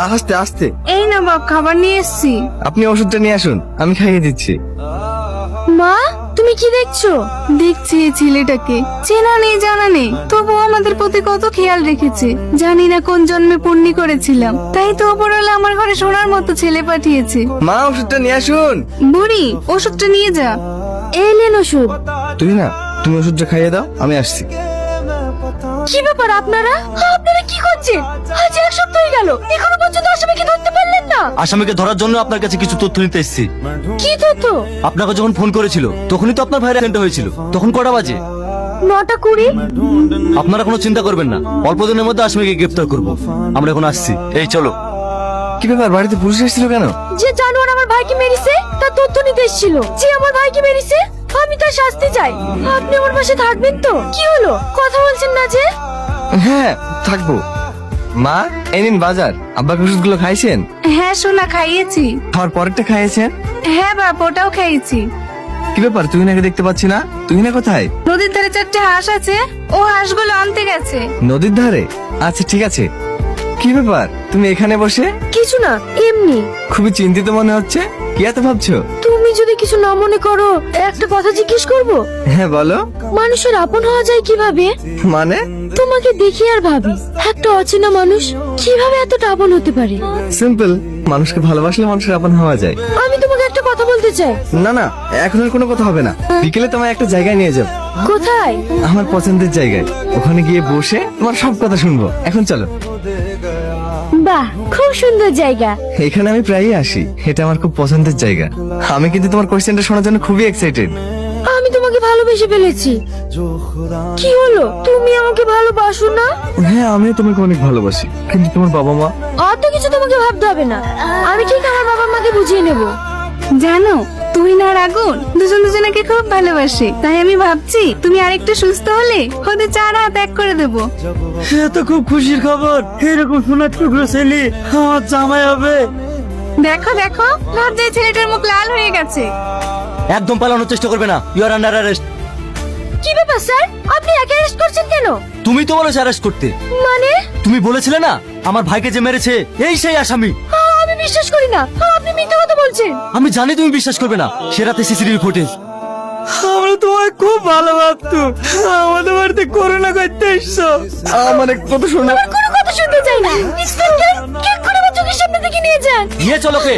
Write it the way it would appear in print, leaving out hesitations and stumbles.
আস্তে আস্তে। এই না বাপ, খাবার নিয়ে এসেছি। আপনি ওষুধটা নিয়ে আসুন, আমি খাইয়ে দিচ্ছি। মা, তুমি কি দেখছো? দেখছি এই ছেলেটাকে, চেনা নেই জানা নেই, তবুও আমাদের প্রতি কত খেয়াল রেখেছে। জানি না কোন জন্মে পুণ্যি করেছিলাম, তাই তো ওপরওয়ালা আমার ঘরে সোনার মতো ছেলে পাঠিয়েছে। মা, ওষুধটা নিয়ে আসুন। বুড়ি, ওষুধটা নিয়ে যা। এই নেন ওষুধ। তুমি ওষুধটা খাইয়ে দাও, আমি আসছি। কি ব্যাপার আপনারা কি করছেন? আজ এক সপ্তাহ হয়ে গেল, এখনো পর্যন্ত আসামিকে ধরতে পারলেন না। আসামিকে ধরার জন্য আপনার কাছে কিছু তথ্য নিতে এসেছি। কি তথ্য? আপনাকে যখন ফোন করেছিল তখনই তো আপনার ভাইয়ের অ্যাক্সিডেন্ট হয়েছিল। তখন কটা বাজে? 9:20। আপনারা কোনো চিন্তা করবেন না, অল্প দিনের মধ্যে আসামিকে গ্রেফতার করব। আমরা এখন আসছি, এই চলো। কি ব্যাপার, বাড়িতে পুলিশ এসেছিল কেন? যে জানোয়ার আমার ভাইকে মেরেছে তার তথ্য নিতে এসেছিল। যে আমার ভাইকে মেরেছে আমি তার শাস্তি চাই। আপনি আমার পাশে থাকবেন তো? কি হলো, কথা বলছেন না যে? হ্যাঁ, থাকবো। মা, এই নিন বাজার। আব্বাকে ওষুধগুলো খাইছেন? হ্যাঁ সোনা, খাইয়েছি। খাওয়ার পরেরটা খাইয়েছেন? হ্যাঁ বাপ, ওটাও খাইয়েছি। কি ব্যাপার, তুই নাকি দেখতে পাচ্ছি না? তুই না কোথায়? নদীর ধারে 4টে হাঁস আছে, ও হাঁসগুলো আনতে গেছে। নদীর ধারে? আচ্ছা ঠিক আছে। কি ব্যাপার, তুমি এখানে বসে? কিছু না, এমনি। খুবই চিন্তিত মনে হচ্ছে, কি এত ভাবছো? তুমি যদি কিছু না মনে করো, একটা কথা জিজ্ঞেস করব। হ্যাঁ বলো। মানুষের আপন হওয়া যায় কিভাবে? মানে? তোমাকে দেখি আর ভাবি, একটা অচেনা মানুষ কিভাবে এতটা আপন হতে পারে? সিম্পল, মানুষকে ভালোবাসলে মানুষের আপন হওয়া যায়। আমি তোমাকে একটা কথা বলতে চাই। না না, এখন আর কোনো কথা হবে না। বিকেলে তোমায় একটা জায়গায় নিয়ে যাবো। কোথায়? আমার পছন্দের জায়গায়। ওখানে গিয়ে বসে তোমার সব কথা শুনবো। এখন চলো। বাহ, খুব সুন্দর জায়গা। এখানে আমি প্রায়ই আসি, এটা আমার খুব পছন্দের জায়গা। আমি কিন্তু তোমার কোশ্চেনটা শোনার জন্য খুবই এক্সাইটেড। আমি তোমাকে ভালোবেসে ফেলেছি। কি হলো, তুমি আমাকে ভালোবাসো না? হ্যাঁ, আমিও তোমাকে অনেক ভালোবাসি, কিন্তু তোমার বাবা মা। অত কিছু তোমাকে ভাবতে হবে না, আমি ঠিক আমার বাবা মাকে বুঝিয়ে নেব। জানো, তুই না আর আগুন দুজন দুজনকে খুব ভালোবাসে, তাই আমি ভাবছি তুমি আরেকটু সুস্থ হলে ওদের 4 হাত এক করে দেবো। সে তো খুব খুশির খবর, এরকম সোনার টুকরো ছেলে আমার জামাই হবে। দেখো দেখো, লজ্জায় ছেলেটার মুখ লাল হয়ে গেছে। একদম পালানোর চেষ্টা করবে না, ইউ আর আন্ডার অ্যারেস্ট। কি ব্যাপার স্যার, আপনি একে অ্যারেস্ট করছেন কেন? তুমি তো বলেছো অ্যারেস্ট করতে। মানে? তুমি বলেছিলে না আমার ভাইকে যে মেরেছে এই সেই আসামি। আমি বিশ্বাস করি না, আপনি মিথ্যা কথা বলছেন। আমি জানি তুমি বিশ্বাস করবে না, সে রাতে সিসিটিভি ফুটেজ। আমরা তোমায় খুব ভালোবাসতাম, আমাদের বাড়িতে করোনা করতে এসছো। আমার এক কথা শোনো। আমার কোনো কথা শুনতে চাই না। ইন্সপেক্টর, কেক করে আমার চোখের সামনে থেকে নিয়ে যান। নিয়ে চলো কে?